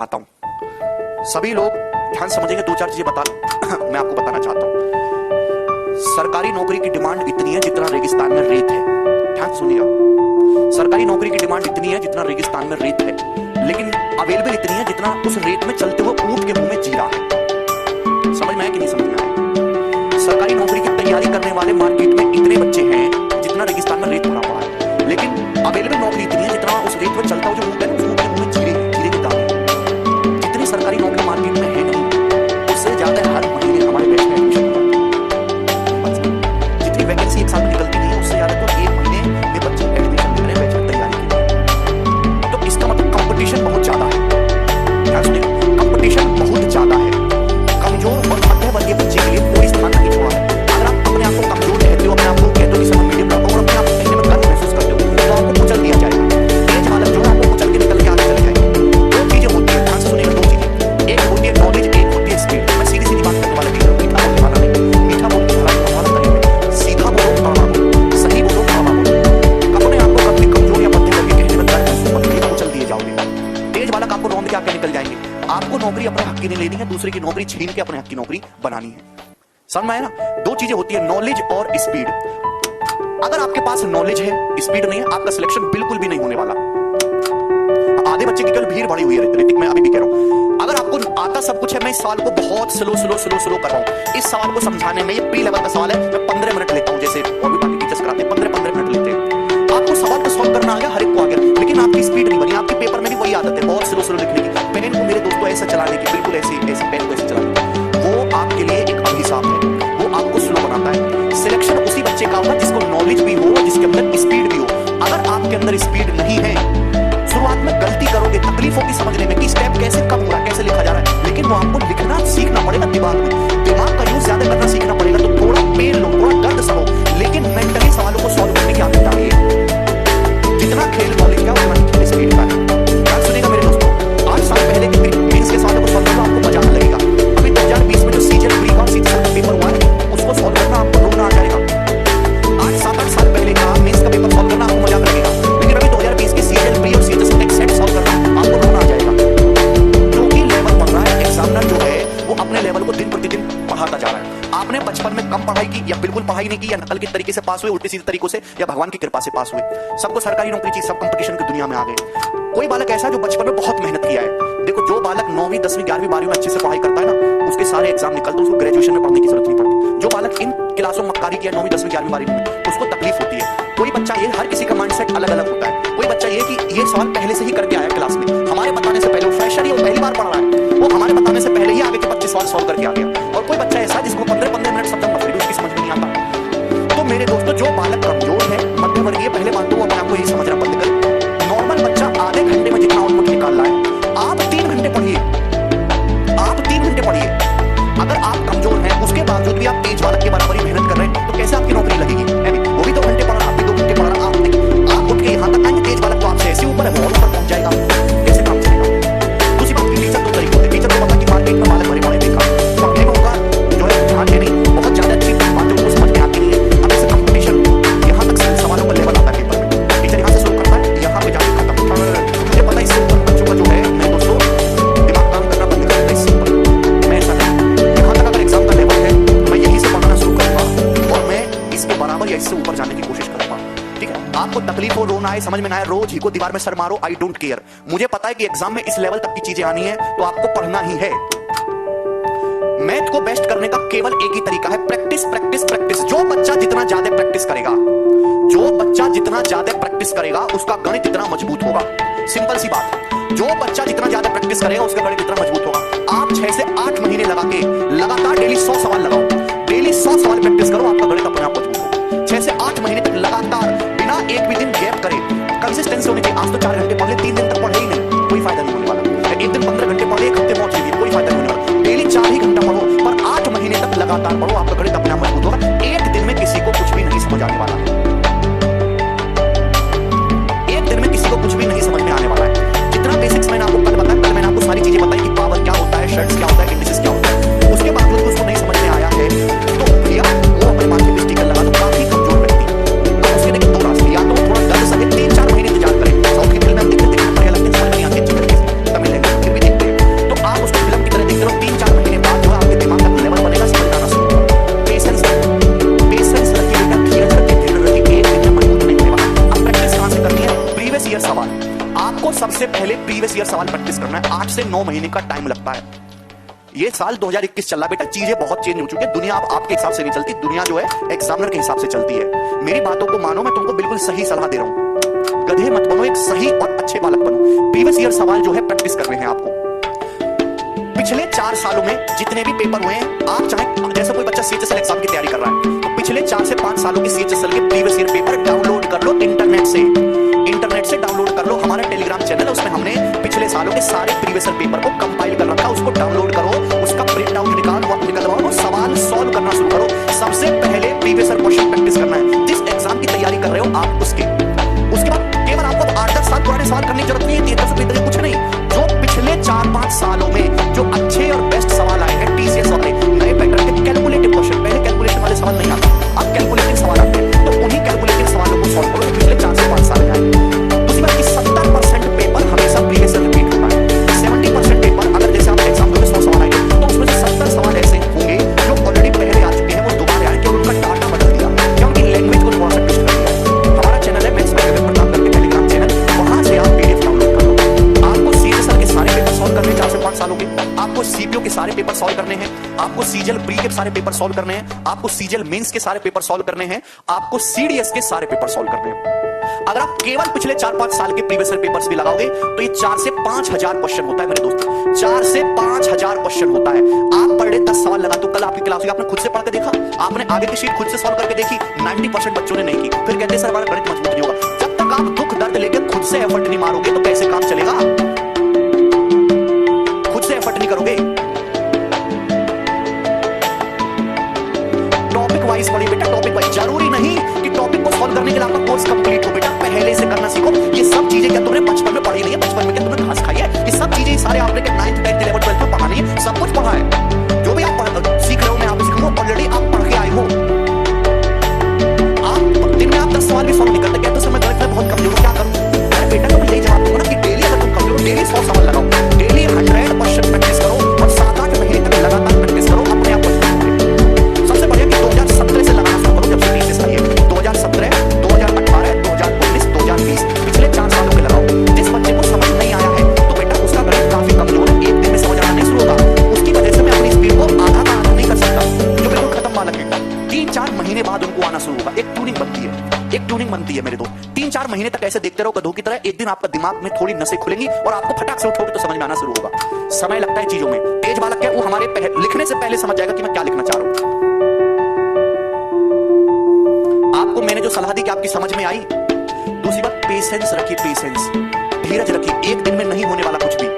आता हूं। सभी लोग ध्यान समझेंगे, दो चार चीजें मैं आपको बताना चाहता हूं। सरकारी नौकरी की डिमांड इतनी है जितना रेगिस्तान में रेत है। ध्यान सुनिएगा, सरकारी नौकरी की डिमांड इतनी है जितना रेगिस्तान में रेत है, लेकिन अवेलेबल इतनी है जितना उस रेत में चलते हुए ऊंट के मुंह में जीरा है। समझ में आया कि नहीं समझ में आया? सरकारी नौकरी की तैयारी करने वाले मार्केट में इतने बच्चे हैं जितना रेगिस्तान में रेत भरा पड़ा है, लेकिन अवेलेबल नौकरी इतनी है जितना उस रेत में चलता हुआ जो ऊंट है उस ऊंट के मुंह में जीरे के दाने। जितनी सरकारी नौकरी मार्केट में है नहीं, उससे ज्यादा हर महीने हमारे बैच में एडमिशन होता है। जितनी वैकेंसी एक साल में निकलती नहीं है, उससे ज्यादा तो एक महीने में बच्चे एडमिशन ले रहे हैं बैच में तैयारी के लिए। तो इसका मतलब कंपटीशन बहुत ज्यादा है। ध्यान सुनिएगा, कंपटीशन बहुत ज्यादा है। कमजोर और मध्य वर्गीय बच्चे के लिए कोई स्थान नहीं छोड़ा है। अगर आप अपने आप को कमजोर कहते हो, अपने आप को कहते हो कि सब मीडियम रखो और अपने आप को कहने में गर्व महसूस करते हो, तो आपको कुचल दिया जाएगा। तेज बालक जो है आपको कुचल के निकल के आगे चले जाएंगे। दो चीजें होती है, ध्यान से सुनिएगा, दो चीजें। एक होती है नॉलेज, एक होती है स्पीड। मैं सीधी सीधी बात करने वाला नहीं हूं, मीठा बोलने वाला नहीं। मीठा बोल के हराने वाला करेंगे, सीधा बोलो, कड़वा बोलो, सही बोलो, कड़वा बोलो। अपने आप को कभी कमजोर या मध्य वर्गीय कहने में गर्व महसूस मत करिए, कुचल दिए जाओगे। तेज बालक आपको रौंद के आगे निकल जाएंगे। आपको नौकरी अपने हक की नहीं लेनी है, दूसरे की नौकरी छीन के अपने हक की नौकरी बनानी है। समझ में आया ना? दो चीजें होती है, नॉलेज और स्पीड। अगर आपके पास नॉलेज है, स्पीड नहीं है, आपका सिलेक्शन बिल्कुल भी नहीं होने वाला। आधे बच्चे की कल भीड़ बढ़ी हुई है ऋतिक, मैं अभी भी कह रहा हूं। अगर आपको आता सब कुछ है, मैं इस सवाल को बहुत स्लो कर रहा हूं। इस सवाल को समझाने में, ये प्री लेवल का सवाल है, मैं 15 मिनट लेता हूं, जैसे और भी बाकी टीचर्स कराते हैं 15 मिनट लेते हैं। आपको सवाल को सॉल्व करना आ गया, हर एक को आ गया, लेकिन आपकी स्पीड नहीं बनी। आपके पेपर में भी वही आदत है, बहुत स्लो लिखने की। पेन को मेरे दोस्तों ऐसा चलाने की, बिल्कुल ऐसे पेन को ऐसे चलाने की, वो आपके लिए एक अभिशाप है। वो आपको स्लो बनाता है। सिलेक्शन उसी बच्चे का होगा जिसको नॉलेज भी हो, जिसके अंदर स्पीड भी हो। अगर आपके अंदर स्पीड नहीं है, शुरुआत में गलती करोगे, तकलीफ होगी समझने में कि स्टेप कैसे कब हो रहा है, कैसे लिखा जा रहा है, लेकिन वो आपको लिखना सीखना पड़ेगा। दिमाग का यूज ज्यादा करना सीखना पड़ेगा। तो थोड़ा पेन लो, थोड़ा दर्द सहो, लेकिन मेंटली सवालों को सॉल्व करने की आदत डालिए। जितना खेल नॉलेज का उतना ही खेल स्पीड का है। ध्यान सुनिएगा मेरे दोस्तों, 8 साल पहले के मेंस के सवालों को सॉल्व करना आपको मजाक लगेगा। अभी 2020 में जो सीजन प्री और सीजन का पेपर हुआ है, उसको सॉल्व करना आपको रोना आ जाएगा। 8-7 साल पहले का मेंस का पेपर सॉल्व करना आपको मजाक लगेगा, लेकिन अभी 2020 के सीजन प्री और सीजन का सेट सॉल्व करना आपको रोना आ जाएगा। क्योंकि लेवल बढ़ रहा है, एग्जामिनर जो है वो अपने लेवल को दिन प्रतिदिन बढ़ाता जा रहा है। आपने बचपन में कम पढ़ाई की या बिल्कुल पढ़ाई नहीं की, या नकल के तरीके से पास हुए, उल्टे सीधे तरीकों से, या भगवान की कृपा से पास हुए। सबको सरकारी नौकरी चाहिए, सब कंपटीशन की दुनिया में आ गए। कोई बालक ऐसा जो बचपन में बहुत मेहनत किया है। देखो, जो बालक 9वीं 10वीं 11वीं 12वीं में अच्छे से पढ़ाई करता है ना, उसके सारे एग्जाम निकलते, उसको ग्रेजुएशन में पढ़ने की जरूरत नहीं पड़ती। जो बालक इन क्लासों में मक्कारी किया 9वीं 10वीं 11वीं 12वीं में, उसको तकलीफ होती है। कोई बच्चा ये, हर किसी का माइंडसेट अलग अलग होता है। कोई बच्चा ये कि ये सवाल पहले से ही करके आया क्लास में, हमारे बताने से पहले, वो फ्रेशर ही, वो पहली बार पढ़ रहा है, वो हमारे बताने से पहले ही आगे के 25 सवाल सॉल्व करके आ गया। और कोई बच्चा ऐसा जिसको 15 मिनट समझा, फिर भी उसकी समझ में नहीं आता। तो मेरे दोस्तों, जो बालक कमजोर है, मध्य वर्गीय, पहले बात तो वो अपने आपको यही समझना बंद कर। नॉर्मल बच्चा आधे घंटे में जितना आउटपुट निकाल रहा है, आप 3 घंटे पढ़िए। आप 3 घंटे पढ़िए। अगर आप कमजोर हैं, उसके बावजूद भी आप तेज बालक के बराबर ही मेहनत कर रहे हैं, तो कैसे आपकी नौकरी लगेगी? वो भी 2 घंटे पढ़ रहा, आप भी 2 घंटे पढ़ रहा। आप उठ के यहाँ तक आएंगे, तेज बालक तो आपसे ऐसे ऊपर है, बहुत ऊपर पहुंच जाएगा। कैसे काम चलेगा? दूसरी बात, टीचर 2 तरीके होते हैं। टीचर को पता कि मार्केट में बालक भरे पड़े देखा, पढ़ने में होगा जो है ध्यान दे नहीं, बहुत ज्यादा अच्छी बातों को समझ में आती नहीं है। अब ऐसे कंपटीशन, यहाँ तक सवालों का लेवल आता है पेपर में, टीचर यहाँ से शुरू करता है, यहाँ पे जाके खत्म। मुझे पता है इससे ऊपर बच्चों का जो है, मेरे दोस्तों, दिमाग काम करना बंद कर देता है इससे ऊपर। मैं ऐसा नहीं, यहाँ तक अगर एग्जाम का लेवल है, मैं यहीं से पढ़ना शुरू करूंगा और मैं इसके बराबर या इससे ऊपर जाने की कोशिश करूंगा। ठीक है? आपको तकलीफ हो, रोना आए, समझ में ना आए, रोज ही को दीवार में सर मारो, आई डोंट केयर। मुझे पता है कि एग्जाम में इस लेवल तक की चीजें आनी है, तो आपको पढ़ना ही है। मैथ को बेस्ट करने का केवल एक ही तरीका है, प्रैक्टिस प्रैक्टिस प्रैक्टिस। जो बच्चा जितना ज्यादा प्रैक्टिस करेगा, जो बच्चा जितना ज्यादा प्रैक्टिस करेगा, उसका गणित इतना मजबूत होगा। सिंपल सी बात, जो बच्चा जितना ज्यादा प्रैक्टिस करेगा, उसका गणित इतना मजबूत होगा। आप 6 से 8 महीने लगा के लगातार डेली 100 सवाल लगाओ, डेली 100 सवाल प्रैक्टिस करो, आपका गणित अपने आप मजबूत होगा। 6 से 8 महीने तक लगातार, बिना एक भी दिन गैप करे, कंसिस्टेंसी होनी चाहिए। आज तो 4 घंटे पढ़ ले, 3 दिन तक पढ़े ही नहीं, कोई फायदा नहीं होने वाला। एक दिन 15 घंटे पढ़े, एक हफ्ते मौज लीजिए, कोई फायदा नहीं होने वाला। डेली 4 ही घंटा पढ़ो, पर 8 महीने तक लगातार पढ़ो, आपका गणित अपने आप मजबूत होगा। एक दिन में किसी को कुछ भी नहीं समझ आने वाला है। एक दिन में किसी को कुछ भी नहीं समझ में आने वाला है। जितना बेसिक्स मैंने आपको कल बताया, कल मैंने आपको सारी चीजें बताई कि पावर क्या होता है, शर्ट्स क्या होता है, इंडिसेस क्या होता है, उसके बावजूद उसको नहीं समझ में आया है, तो भैया वो अपने माथे पे स्टिकर लगा, तो काफी कमजोर व्यक्ति। तो उसके देखिए 2 रास्ते, या तो थोड़ा दर्द सहे, 3-4 महीने इंतजार करें, साउथ की फिल्म में हम देखते करना है 8 से 9 महीने का टाइम लगता है। ये साल 2021 चल रहा बेटा, चीजें बहुत चेंज हो चुकी है। दुनिया अब आपके हिसाब से नहीं चलती, दुनिया जो है एग्जामिनर के हिसाब से चलती है। मेरी बातों को मानो, मैं तुमको बिल्कुल सही सलाह दे रहा हूं। गधे मत बनो, एक सही और अच्छे बालक बनो। प्रीवियस ईयर सवाल जो है प्रैक्टिस करने हैं आपको। पिछले 4 सालों में जितने भी पेपर हुए हैं, आप चाहे जैसे कोई बच्चा सीएचएसएल एग्जाम की तैयारी कर रहा है तो पिछले 4 से 5 सालों के सीएचएसएल के प्रीवियस ईयर पेपर डाउनलोड कर लो इंटरनेट से डाउनलोड कर लो। हमारा टेलीग्राम चैनल है, उसमें हमने पिछले सालों के सारे प्रीवियस ईयर पेपर को कंपाइल कर रखा, उसको डाउनलोड करो, उसका प्रिंट आउट निकलवाओ और सवाल सॉल्व करना शुरू करो। सबसे पहले प्रीवियस ईयर क्वेश्चन प्रैक्टिस करना है। जिस एग्जाम की तैयारी कर रहे हो आप उसके बाद केवल आपको 8-10 साल पुराने सवाल करने की जरूरत नहीं है, कुछ नहीं। जो पिछले 4-5 सालों में जो अच्छे और बेस्ट सवाल आए हैं टीसीएस वाले नए पैटर्न के कैलकुलेटिव क्वेश्चन, पहले कैलकुलेशन वाले सवाल नहीं आते, अब कैलकुलेटिव सवाल आते हैं, तो उन्हीं कैलकुलेटिव सवालों को सॉल्व करो पिछले 4 से 5 साल का है। दूसरी बात कि 70% पेपर हमेशा प्रीवियस ईयर रिपीट होता है। 70% पेपर अगर जैसे आप एग्जाम में 100 सवाल आएंगे तो उसमें से 70 सवाल ऐसे होंगे जो ऑलरेडी पहले आ चुके हैं, वो दोबारा आए क्योंकि उनका डाटा बदल दिया, क्या उनकी लैंग्वेज को थोड़ा सा ट्विस्ट कर दिया। हमारा चैनल है मैथ्स बाय प्रताप करके टेलीग्राम चैनल, वहां से आप पीडीएफ डाउनलोड कर लो। आपको सीएचएसएल के सारे पेपर सॉल्व करने 4 से 5 सालों के, आपको सीपीओ के सारे पेपर सॉल्व करने हैं, आपको सीजीएल प्री के सारे पेपर सॉल्व करने हैं, आपको सीजीएल मेंस के सारे पेपर सॉल्व करने हैं, आपको सीडीएस के सारे पेपर सॉल्व करने हैं। अगर आप केवल पिछले 4-5 साल के प्रीवियस ईयर पेपर्स भी लगाओगे तो ये 4 से 5 हजार क्वेश्चन होता है मेरे दोस्तों, 4 से 5 हजार क्वेश्चन होता है। आप पर डे 10 सवाल लगा तो कल आपकी क्लास में आपने खुद से पढ़ के देखा, आपने आगे की शीट खुद से सॉल्व करके देखी, 90% बच्चों ने नहीं की, फिर कहते हैं सर हमारा गणित मजबूत नहीं होगा। जब तक आप दुख दर्द लेके खुद से एफर्ट नहीं मारोगे तो कैसे काम चलेगा? खुद से एफर्ट नहीं करोगे। टॉपिक वाइज पढ़िए बेटा, टॉपिक वाइज। जरूरी नहीं कि टॉपिक को सॉल्व करने के लिए आपका कोर्स कंप्लीट हो बेटा, पहले से करना सीखो। ये सब चीजें क्या तुमने बचपन में पढ़ी नहीं है? बचपन में क्या तुमने घास खाई है? ये सब चीजें सारे आपने 9th 10th 11th 12th में पढ़ा नहीं है, सब कुछ पढ़ा है। जो भी आप सीख रहे हो, मैं आपको सिखाऊंगा, ऑलरेडी आप पढ़ के आए हो। आप दिन में आप 10 सवाल भी सॉल्व नहीं करते, कहते हो सर मैं गणित में बहुत कमजोर हूं, क्या करूं? अरे बेटा तो मैं यही जवाब दूंगा ना कि डेली अगर तुम कमजोर, डेली 100 सवाल लगाओ, डेली 100% प्रैक्टिस करो और 7-8 महीने तक लगातार प्रैक्टिस करो, अपने आप को। सबसे बढ़िया कि 2017 से लगाना शुरू करो, जब से टीसीएस आई है। 2017, 2018, 2019, 2020 पिछले 4 सालों के लगाओ। जिस बच्चे को समझ नहीं आया है तो बेटा उसका गणित काफी कमजोर है, एक दिन में समझ आना नहीं शुरू होगा, उसकी वजह से मैं अपनी स्पीड को आधा नहीं कर सकता, जो बिल्कुल खत्म बालक है। 3-4 महीने बाद उनको आना शुरू होगा, एक ट्यूनिंग बनती है, एक ट्यूनिंग बनती है मेरे दोस्त। 3-4 महीने तक ऐसे देखते रहो गधों की तरह, एक दिन आपका दिमाग में थोड़ी नसें खुलेंगी और आपको फटाक से उठोगे तो समझ में आना शुरू होगा। समय लगता है चीजों में। तेज बालक है वो हमारे लिखने से पहले समझ जाएगा कि मैं क्या लिखना चाह रहा हूं। आपको मैंने जो सलाह दी कि आपकी समझ में आई। दूसरी बात, पेशेंस रखिए, पेशेंस, धीरज रखिए, एक दिन में नहीं होने वाला कुछ भी।